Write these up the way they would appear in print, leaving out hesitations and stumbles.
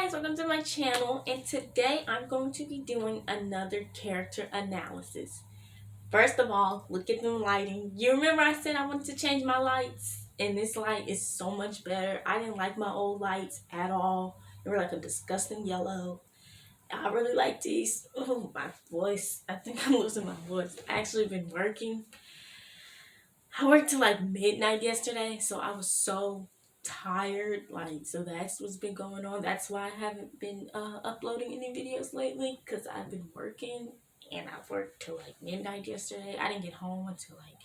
guys, welcome to my channel, and today I'm going to be doing another character analysis. First of all, look at the lighting. You remember I said I wanted to change my lights, and this light is so much better. I didn't like my old lights at all. They were like a disgusting yellow. I really like these. Oh, my voice. I think I'm losing my voice. I actually been working. I worked till like midnight yesterday, so I was so tired. Like, so that's what's been going on. That's why I haven't been uploading any videos lately, because I've been working, and I worked till like midnight yesterday. I didn't get home until like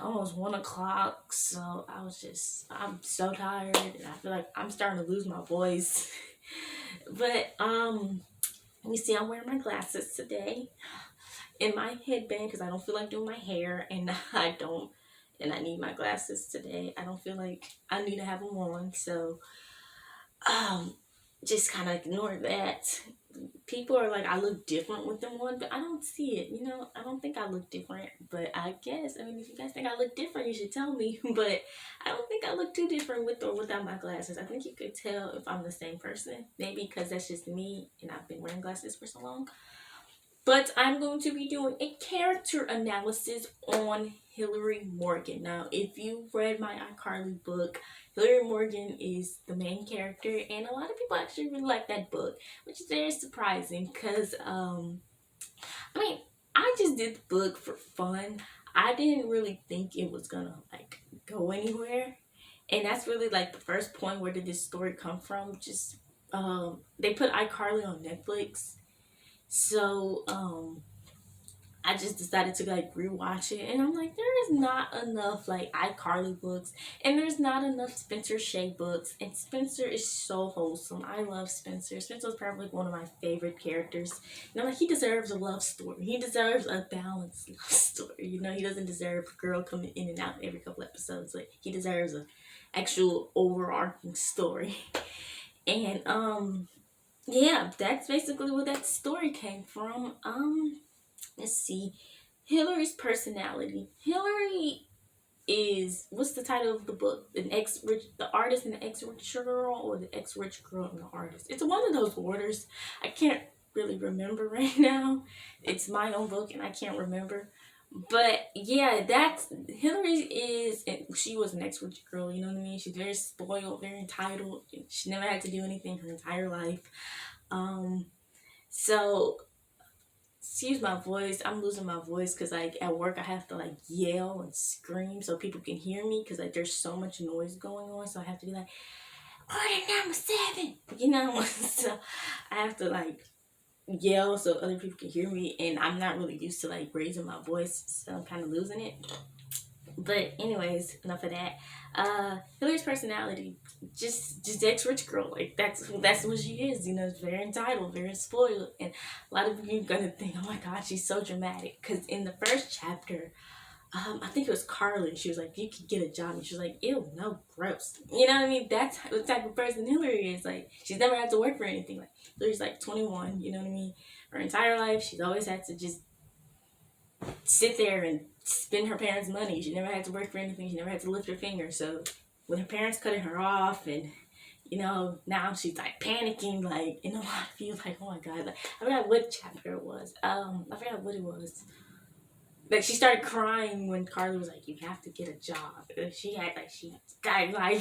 almost 1 o'clock, so I'm so tired, and I feel like I'm starting to lose my voice. But you see, I'm wearing my glasses today in my headband because I don't feel like doing my hair, and I need my glasses today. I don't feel like I need to have them on, so just kind of ignore that. People are like, I look different with them on, but I don't see it. I don't think I look different, but I guess, if you guys think I look different, you should tell me. But I don't think I look too different with or without my glasses. I think you could tell if I'm the same person, maybe because that's just me, and I've been wearing glasses for so long. But I'm going to be doing a character analysis on Hilary Morgan. Now, if you read my iCarly book, Hilary Morgan is the main character, and a lot of people actually really like that book, which is very surprising because, I just did the book for fun. I didn't really think it was gonna, like, go anywhere. And that's really, like, the first point. Where did this story come from? Just, they put iCarly on Netflix. So, I just decided to like rewatch it, and I'm like, there is not enough like iCarly books, and there's not enough Spencer Shea books, and Spencer is so wholesome. I love Spencer. Spencer's probably one of my favorite characters. And I'm like, he deserves a love story. He deserves a balanced love story. He doesn't deserve a girl coming in and out every couple episodes. Like, he deserves a actual overarching story. And yeah, that's basically where that story came from. Let's see. Hilary's personality. Hilary is, what's the title of the book? The artist and the ex-rich girl, or the ex-rich girl and the artist? It's one of those orders. I can't really remember right now. It's my own book and I can't remember. But yeah, that's Hilary is. She was an ex-rich girl. You know what I mean? She's very spoiled, very entitled. She never had to do anything her entire life. So, excuse my voice. I'm losing my voice because like at work I have to like yell and scream so people can hear me, because like there's so much noise going on. So I have to be like, order number 7. So I have to like yell so other people can hear me, and I'm not really used to like raising my voice, so I'm kind of losing it. But anyways, enough of that. Hilary's personality, just ex-rich girl. Like, that's what she is. It's very entitled, very spoiled, and a lot of you are gonna think, oh my god, she's so dramatic. Because in the first chapter, I think it was Carly. She was like, you could get a job, and she was like, ew, no, gross. You know what I mean? That's the type of person Hilary is. Like, she's never had to work for anything. Like, Hilary's like 21. You know what I mean? Her entire life, she's always had to just sit there and spend her parents' money. She never had to work for anything. She never had to lift her finger. So when her parents cutting her off, and now she's like panicking, like, I feel like, oh my god, like, I forgot what chapter it was. I forgot what it was. Like, she started crying when Carly was like, you have to get a job. She had like,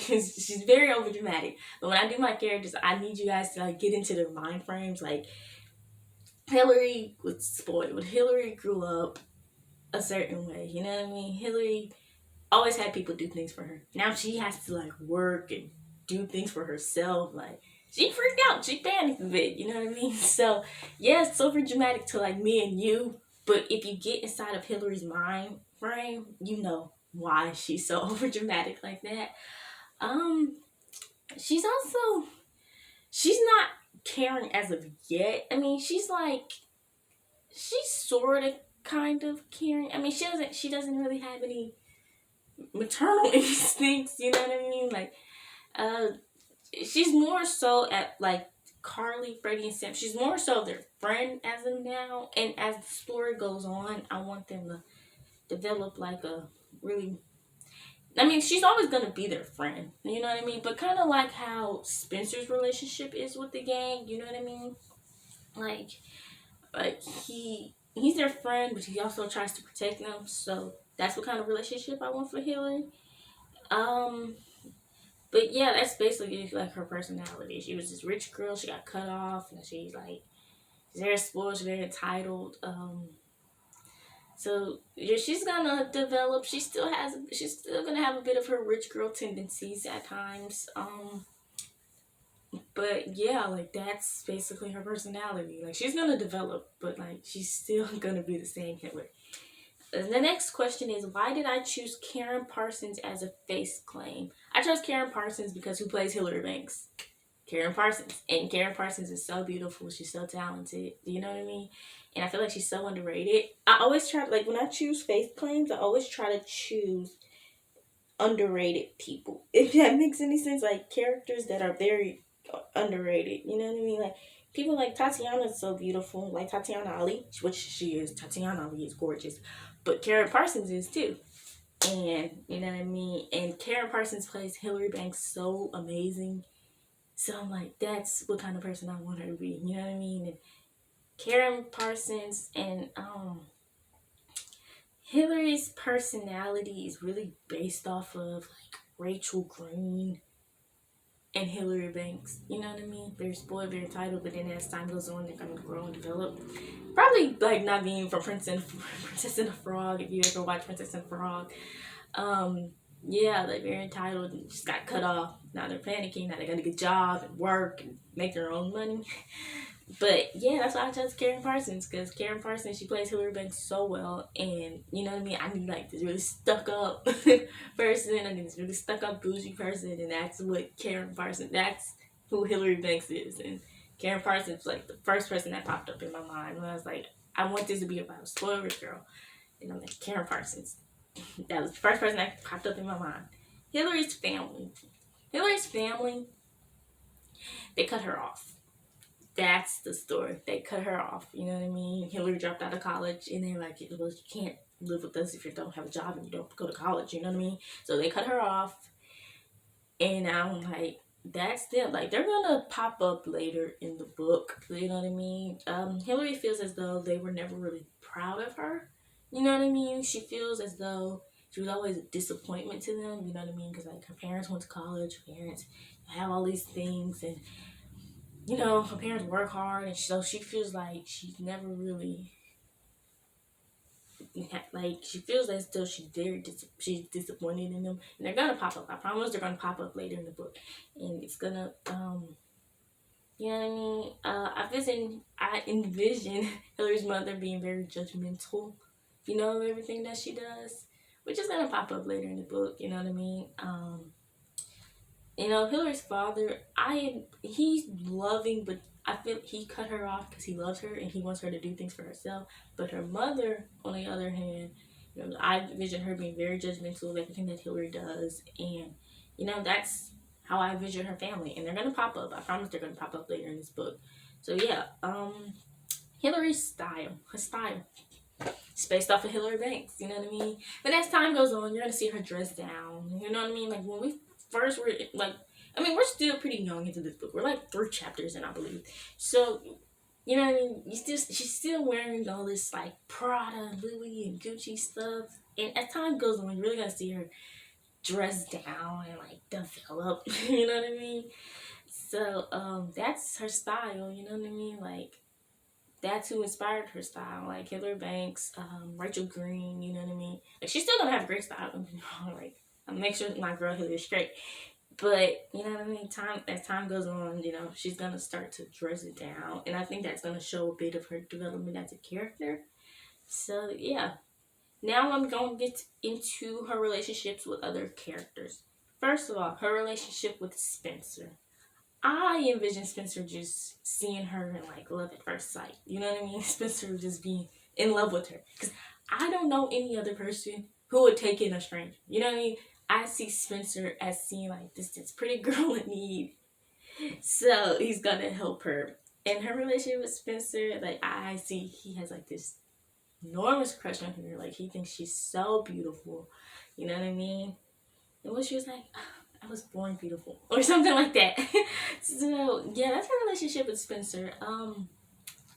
she's very over dramatic. But when I do my characters, I need you guys to like get into their mind frames. Like, Hilary was spoiled. Hilary grew up a certain way, you know what I mean? Hilary always had people do things for her. Now she has to like work and do things for herself. Like, she freaked out, she panicked a bit, you know what I mean? So yeah, it's super dramatic to like me and you, but if you get inside of Hilary's mind frame, you know why she's so over dramatic like that. She's not caring as of yet. She's sort of kind of caring. She doesn't really have any maternal instincts, you know what I mean? Like, she's more so at like Carly, Freddie, and Sam. She's more so their friend as of now, and as the story goes on, I want them to develop like a really I mean, she's always gonna be their friend. You know what I mean? But kind of like how Spencer's relationship is with the gang. You know what I mean? Like, he's their friend, but he also tries to protect them. So that's what kind of relationship I want for Hillary. Um, but yeah, that's basically like her personality. She was this rich girl. She got cut off, and she's very spoiled. She's very entitled. So yeah, she's gonna develop. She's still gonna have a bit of her rich girl tendencies at times. But yeah, like that's basically her personality. Like she's gonna develop, but like she's still gonna be the same Hitler. The next question is, why did I choose Karen Parsons as a face claim? I chose Karen Parsons because who plays Hilary Banks? Karen Parsons. And Karen Parsons is so beautiful. She's so talented. You know what I mean? And I feel like she's so underrated. I always try, like, when I choose face claims, I always try to choose underrated people. If that makes any sense. Like, characters that are very underrated. You know what I mean? Like, people like Tatiana is so beautiful. Like, Tatiana Ali, which she is. Tatiana Ali is gorgeous. But Karen Parsons is too. And, you know what I mean? And Karen Parsons plays Hilary Banks so amazing. So I'm like, that's what kind of person I want her to be. You know what I mean? And Karen Parsons and Hillary's personality is really based off of like Rachel Green and Hilary Banks. You know what I mean? Very spoiled, very entitled, but then as time goes on, they're gonna grow and develop. Probably like not being from Princess and the Frog. If you ever watch Princess and the Frog, yeah, they're very entitled and just got cut off. Now they're panicking. Now they're gonna get a job and work and make their own money. But yeah, that's why I chose Karen Parsons, because Karen Parsons, she plays Hilary Banks so well, and you know what I mean. I need like this really stuck up person. I need this really stuck up bougie person, and that's what Karen Parsons. That's who Hilary Banks is, and Karen Parsons was like the first person that popped up in my mind when I was like, I want this to be about a spoiled rich girl, and I'm like Karen Parsons. That was the first person that popped up in my mind. Hillary's family. Hillary's family, they cut her off. That's the story. They cut her off. You know what I mean? Hillary dropped out of college, and they're like, well, you can't live with us if you don't have a job and you don't go to college. You know what I mean? So they cut her off, and I'm like, that's them. Like, they're gonna pop up later in the book. You know what I mean? Hillary feels as though they were never really proud of her. You know what I mean? She feels as though she was always a disappointment to them. You know what I mean? Because like her parents went to college, her parents have all these things, and you know her parents work hard, and so she feels like she's never really like she feels as though she's disappointed in them, and they're gonna pop up. I promise they're gonna pop up later in the book, and it's gonna you know what I mean. I envision Hillary's mother being very judgmental, you know, of everything that she does, which is gonna pop up later in the book. You know what I mean. You know, Hillary's father, he's loving, but I feel he cut her off because he loves her and he wants her to do things for herself. But her mother, on the other hand, you know, I envision her being very judgmental of everything that Hillary does, and you know that's how I envision her family. And they're gonna pop up. I promise they're gonna pop up later in this book. So yeah, Hillary's style, her style. It's based off of Hilary Banks, you know what I mean? But as time goes on, you're gonna see her dress down. You know what I mean? Like when we first were like, I mean, we're still pretty young into this book. We're like 3 chapters in, I believe. So, you know what I mean? She's still wearing all this like Prada, Louis, and Gucci stuff. And as time goes on, you're really gonna see her dress down and like develop. You know what I mean? So, that's her style. You know what I mean? Like that's who inspired her style, like Hilary Banks, Rachel Green, you know what I mean? Like, she's still gonna have great style, like, I make sure my girl Hilary is straight. But, you know what I mean, as time goes on, you know, she's gonna start to dress it down, and I think that's gonna show a bit of her development as a character. So, yeah. Now I'm gonna get into her relationships with other characters. First of all, her relationship with Spencer. I envision Spencer just seeing her and like love at first sight. You know what I mean? Spencer just being in love with her. Because I don't know any other person who would take in a stranger. You know what I mean? I see Spencer as seeing like this pretty girl in need. So he's gonna help her. In her relationship with Spencer, like I see he has like this enormous crush on her. Like he thinks she's so beautiful. You know what I mean? And when she was like, "Ah, I was born beautiful," or something like that. So yeah, that's her relationship with Spencer.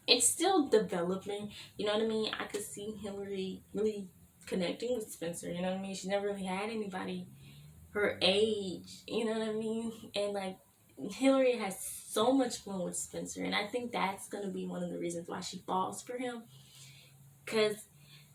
It's still developing. You know what I mean? I could see Hillary really connecting with Spencer. You know what I mean? She never really had anybody her age. You know what I mean? And like Hillary has so much fun with Spencer, and I think that's gonna be one of the reasons why she falls for him, because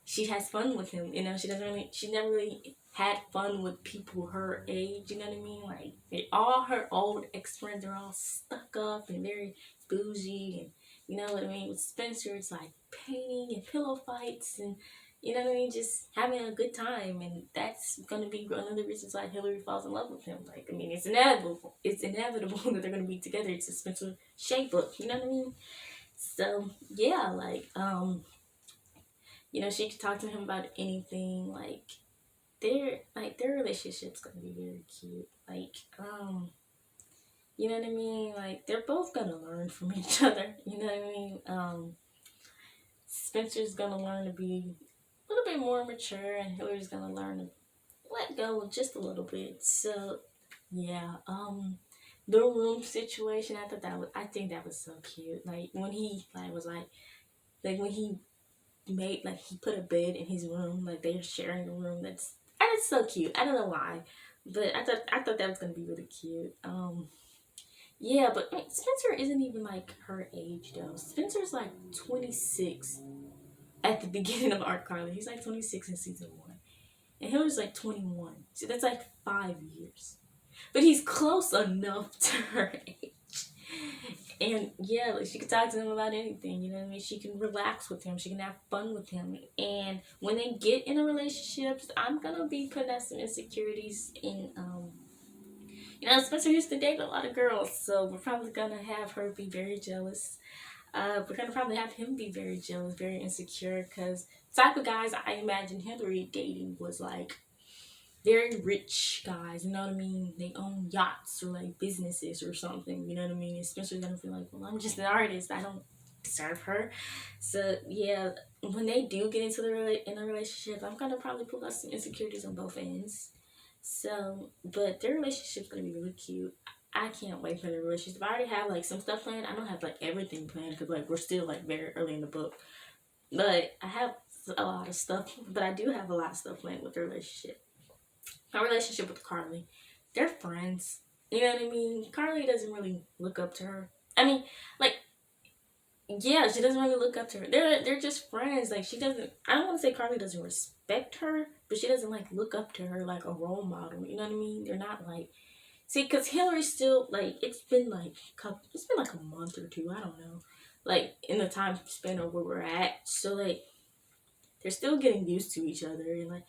she has fun with him. You know, she never really had fun with people her age. You know what I mean? Like all her old ex friends are all stuck up and very bougie, and you know what I mean. With Spencer, it's like painting and pillow fights, and you know what I mean, just having a good time, and that's gonna be one of the reasons why Hillary falls in love with him. Like, I mean, it's inevitable. It's inevitable that they're gonna be together. It's a Spencer shape book. You know what I mean? So yeah, you know, she could talk to him about anything. Their relationship's gonna be very cute. You know what I mean? Like they're both gonna learn from each other. You know what I mean? Spencer's gonna learn to be a little bit more mature, and Hillary's gonna learn to let go just a little bit. So yeah, the room situation. I think that was so cute. Like when he like when he made like he put a bed in his room, like they're sharing a room. That's so cute. I don't know why, but I thought that was gonna be really cute. Yeah, but like, Spencer isn't even like her age though. Spencer's like 26 at the beginning of iCarly. He's like 26 in season one, and Hillary's like 21. So that's like 5 years. But he's close enough to her age. And yeah, like she could talk to him about anything, you know what I mean? She can relax with him, she can have fun with him. And when they get in a relationship, I'm gonna be putting out some insecurities in you know, Spencer used to date a lot of girls, so we're probably gonna have her be very jealous. We're gonna probably have him be very jealous, very insecure, because type of guys I imagine Hillary dating was like very rich guys, you know what I mean? They own yachts or like businesses or something, you know what I mean? And Spencer's gonna feel like, well, I'm just an artist, I don't deserve her. So yeah, when they do get into in a relationship, I'm gonna probably pull out some insecurities on both ends. So, but their relationship's gonna be really cute. I can't wait for the relationship. I already have like some stuff planned. I don't have like everything planned because like we're still like very early in the book. But I have a lot of stuff. But I do have a lot of stuff planned with the relationship. My relationship with Carly, they're friends. You know what I mean? Carly doesn't really look up to her. I mean, like, yeah, she doesn't really look up to her. They're just friends. Like she doesn't. I don't want to say Carly doesn't respect her, but she doesn't like look up to her like a role model. You know what I mean? They're not like see, because Hillary's still like it's been like a month or two. I don't know, like in the time span of where we're at. So like they're still getting used to each other, and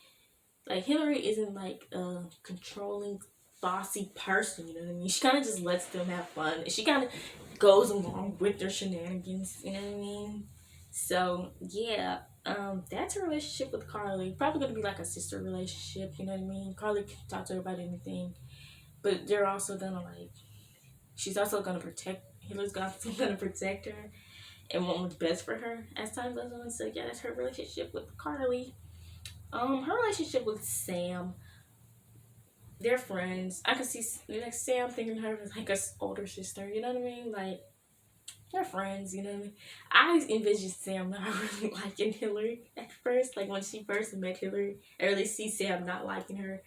like Hillary isn't like a controlling, bossy person. You know what I mean? She kind of just lets them have fun. She kind of goes along with their shenanigans. You know what I mean? So yeah, that's her relationship with Carly. Probably gonna be like a sister relationship. You know what I mean? Carly can talk to her about anything, but they're also gonna like. She's also gonna protect. Hillary's also gonna protect her and want what's best for her as time goes on. So yeah, that's her relationship with Carly. Her relationship with Sam, they're friends. I could see like Sam thinking of her as like a older sister. You know what I mean? Like they're friends. You know what I mean? I envisioned Sam not really liking Hillary at first. Like when she first met Hillary, I really see Sam not liking her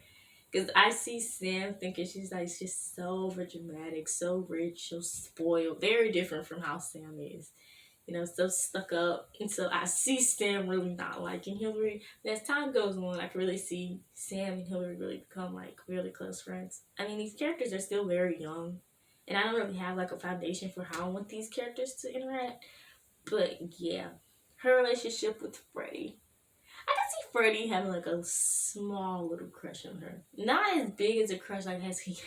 because I see Sam thinking she's so over dramatic, so rich, so spoiled, very different from how Sam is. You know, so stuck up. And so I see Sam really not liking Hillary. And as time goes on, I can really see Sam and Hillary really become like really close friends. I mean, these characters are still very young. And I don't really have like a foundation for how I want these characters to interact. But yeah, her relationship with Freddie. I can see Freddie having like a small little crush on her. Not as big as a crush like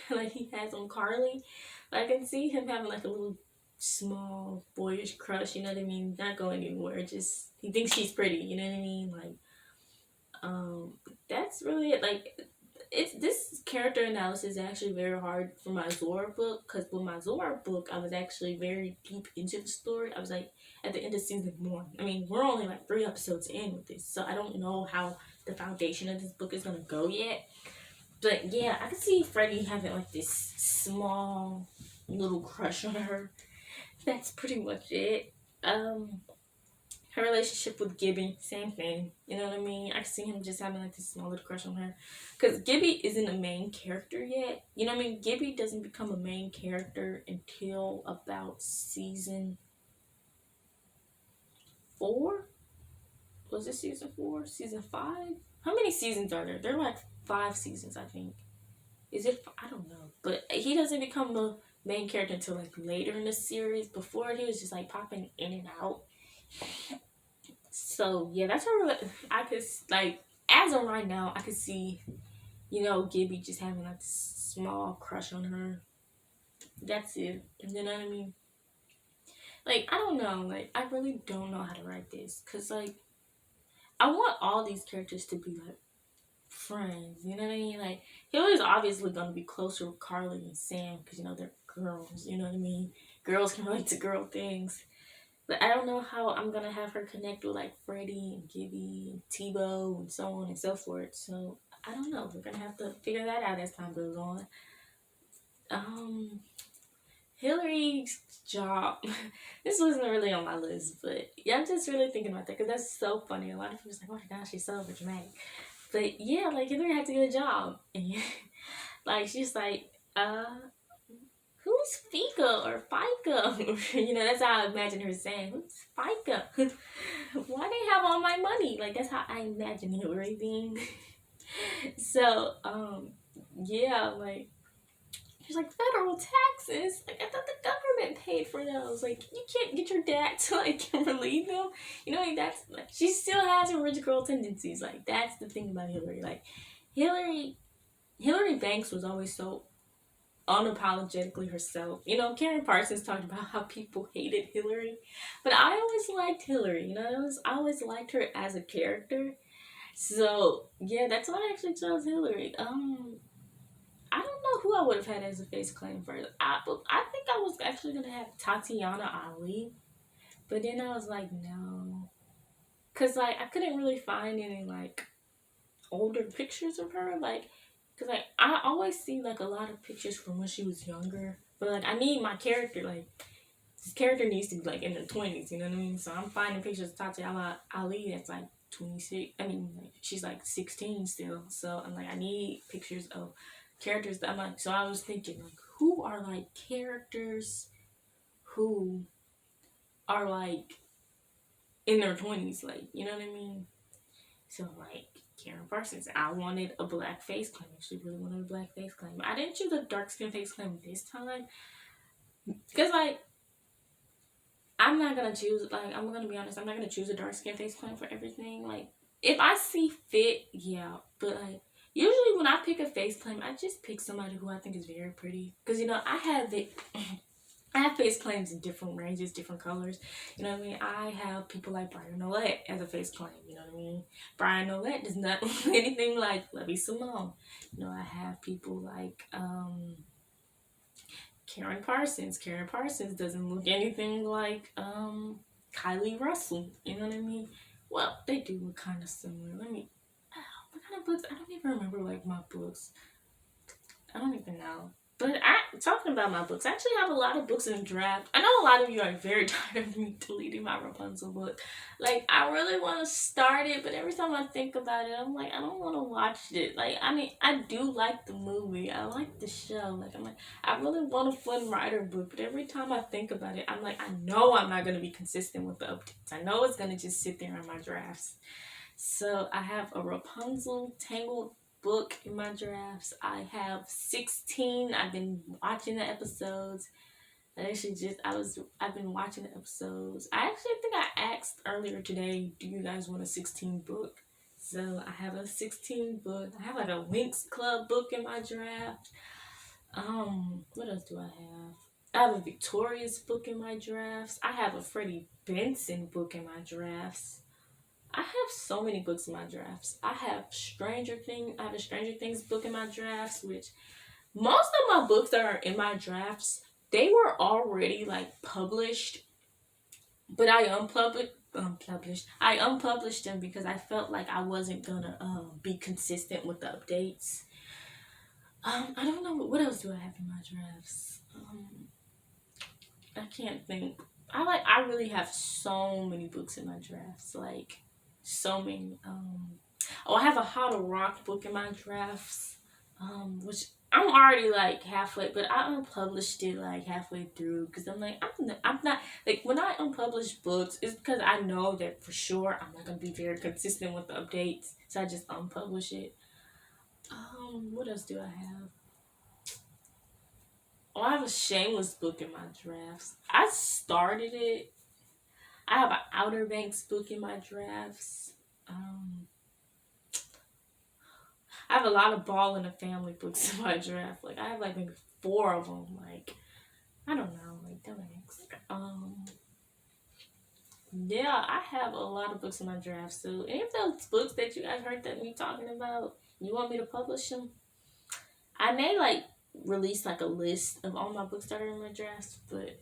like he has on Carly. But I can see him having like a little small boyish crush, you know what I mean? Not going anywhere. Just he thinks she's pretty, you know what I mean? Like, that's really it. Like, it's this character analysis is actually very hard for my Zora book because with my Zora book, I was actually very deep into the story. I was like at the end of season one. I mean, we're only like 3 episodes in with this, so I don't know how the foundation of this book is gonna go yet. But yeah, I could see Freddie having like this small little crush on her. That's pretty much it. Um, her relationship with Gibby, same thing. You know what I mean? I see him just having like this small little crush on her. Because Gibby isn't a main character yet. You know what I mean? Gibby doesn't become a main character until about season 4. Was it season 4? Season 5? How many seasons are there? There are like 5 seasons, I think. Is it? I don't know. But he doesn't become a main character until like later in the series. Before, he was just like popping in and out. So yeah, that's her. I could like, as of right now, I could see, Gibby just having like this small crush on her. That's it. You know what I mean? Like, I don't know. Like, I really don't know how to write this, cause like I want all these characters to be like friends. You know what I mean? Like, Hillary's obviously gonna be closer with Carly and Sam, cause they're girls. You know what I mean? Girls can relate to girl things. But I don't know how I'm gonna have her connect with like Freddie and Gibby and Tebow and so on and so forth. So I don't know. We're gonna have to figure that out as time goes on. Um, Hillary's job. This wasn't really on my list, but yeah, I'm just really thinking about that because that's so funny. A lot of people's like, "Oh my gosh, she's so dramatic." But yeah, like Hillary had to get a job, and like she's like, who's Fika or FICA? That's how I imagine her saying, who's FICA? Why they have all my money? Like, that's how I imagine Hillary being. So, yeah, like, she's like, federal taxes? Like, I thought the government paid for those. Like, you can't get your dad to, like, relieve them. Like, that's, like, she still has her rich girl tendencies. Like, that's the thing about Hillary. Like, Hillary Banks was always so unapologetically herself. Karen Parsons talked about how people hated Hillary, but I always liked Hillary. I always liked her as a character. So yeah, that's why I actually chose Hillary. I don't know who I would have had as a face claim first. I think I was actually gonna have Tatiana Ali, but then I was like, no, cause like I couldn't really find any like older pictures of her, like. Cause like I always see like a lot of pictures from when she was younger, but like I need my character, like this character needs to be like in their 20s, you know what I mean? So I'm finding pictures of Tatiana Ali that's like 26. I mean, like she's like 16 still. So I'm like, I need pictures of characters that I'm like. So I was thinking like, who are like characters who are like in their 20s, like, you know what I mean? So like Karen Parsons, I wanted a black face claim. I actually really wanted a black face claim. I didn't choose a dark skin face claim this time because like I'm not gonna choose, like, I'm gonna be honest, I'm not gonna choose a dark skin face claim for everything. Like, if I see fit, yeah, but like usually when I pick a face claim, I just pick somebody who I think is very pretty, because I have it. I have face claims in different ranges, different colors. You know what I mean? I have people like Brian Nolet as a face claim. You know what I mean? Brian Nolet does not look anything like Levy Simone. I have people like Karen Parsons. Karen Parsons doesn't look anything like Kylie Russell. You know what I mean? Well, they do look kind of similar. What kind of books? I don't even remember like my books. I don't even know. But talking about my books, I actually have a lot of books in draft. I know a lot of you are very tired of me deleting my Rapunzel book. Like, I really want to start it, but every time I think about it, I'm like, I don't want to watch it. Like, I mean, I do like the movie. I like the show. Like, I'm like, I really want a fun writer book, but every time I think about it, I'm like, I know I'm not going to be consistent with the updates. I know it's going to just sit there in my drafts. So I have a Rapunzel Tangled book in my drafts. I have 16. I've been watching the episodes. I've been watching the episodes. I actually think I asked earlier today, do you guys want a 16 book? So I have a 16 book. I have like a Winx Club book in my draft. What else do I have? I have a Victorious book in my drafts. I have a Freddie Benson book in my drafts. I have so many books in my drafts. I have a Stranger Things book in my drafts, which most of my books that are in my drafts, they were already like published, but I unpublished them because I felt like I wasn't gonna be consistent with the updates. I don't know what else do I have in my drafts. I can't think. I really have so many books in my drafts, like so many. Oh, I have a How to Rock book in my drafts, which I'm already like halfway, but I unpublished it like halfway through because I'm not like when I unpublish books, it's because I know that for sure I'm not gonna be very consistent with the updates, so I just unpublish it. What else do I have? Oh, I have a Shameless book in my drafts. I started it. I have an Outer Banks book in my drafts. Um, I have a lot of Ball in the Family books in my draft. Like I have like maybe four of them. Like I don't know, like that makes. Yeah, I have a lot of books in my draft. So any of those books that you guys heard that me talking about, you want me to publish them? I may like release like a list of all my books that are in my drafts, but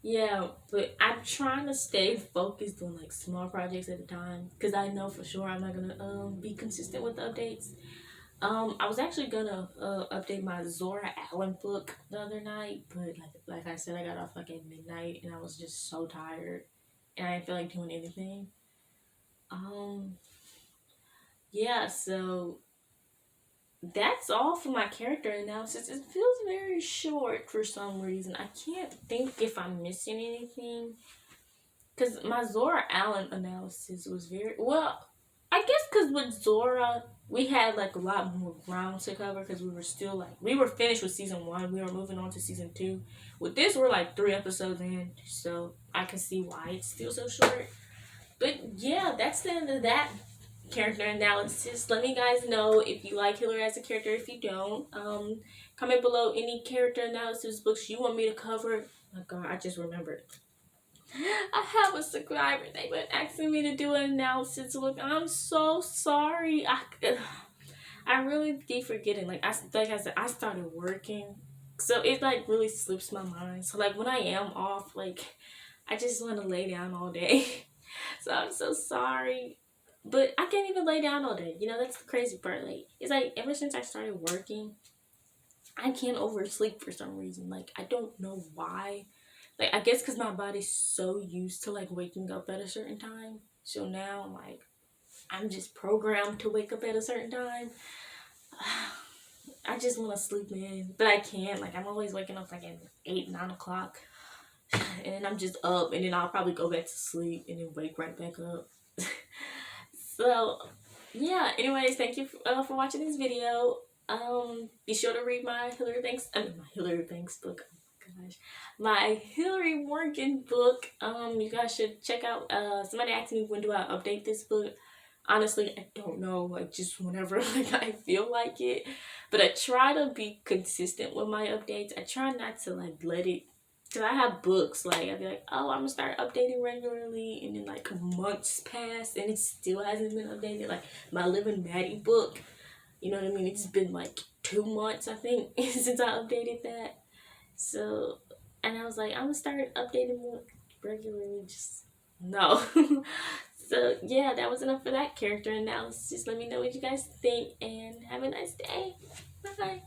yeah, but I'm trying to stay focused on like small projects at a time because I know for sure I'm not gonna be consistent with the updates. I was actually gonna update my Zora Allen book the other night, but like I said, I got off like at midnight and I was just so tired and I didn't feel like doing anything. Um, yeah, so that's all for my character analysis. It feels very short for some reason. I can't think if I'm missing anything. Because my Zora Allen analysis was very well. I guess because with Zora, we had like a lot more ground to cover because we were still like we were finished with season one. We were moving on to season two. With this, we're like 3 episodes in, so I can see why it's still so short. But yeah, that's the end of that character analysis. Let me guys know if you like Hilary as a character. If you don't, comment below any character analysis books you want me to cover. Oh my God, I just remembered. I have a subscriber. They've been asking me to do an analysis. Look, I'm so sorry. I really keep forgetting. Like I said, I started working, so it like really slips my mind. So like when I am off, like I just want to lay down all day. So I'm so sorry, but I can't even lay down all day. You know that's the crazy part. Like it's like ever since I started working, I can't oversleep for some reason. Like I don't know why. Like I guess because my body's so used to like waking up at a certain time. So now like I'm just programmed to wake up at a certain time. I just want to sleep in, but I can't. Like I'm always waking up like at 8, 9 o'clock, and then I'm just up, and then I'll probably go back to sleep and then wake right back up. So yeah. Anyways, thank you for watching this video. Be sure to read my Hilary Banks book. Oh my gosh, my Hilary Morgan book. You guys should check out. Somebody asked me when do I update this book. Honestly, I don't know. Like just whenever like I feel like it. But I try to be consistent with my updates. I try not to like let it. Cause I have books like I'd be like, oh, I'm gonna start updating regularly, and then like months pass and it still hasn't been updated. Like my Living Maddie book, you know what I mean? It's been like 2 months I think since I updated that. So, and I was like, I'm gonna start updating more regularly. Just no. So yeah, that was enough for that character analysis. Let me know what you guys think and have a nice day. Bye.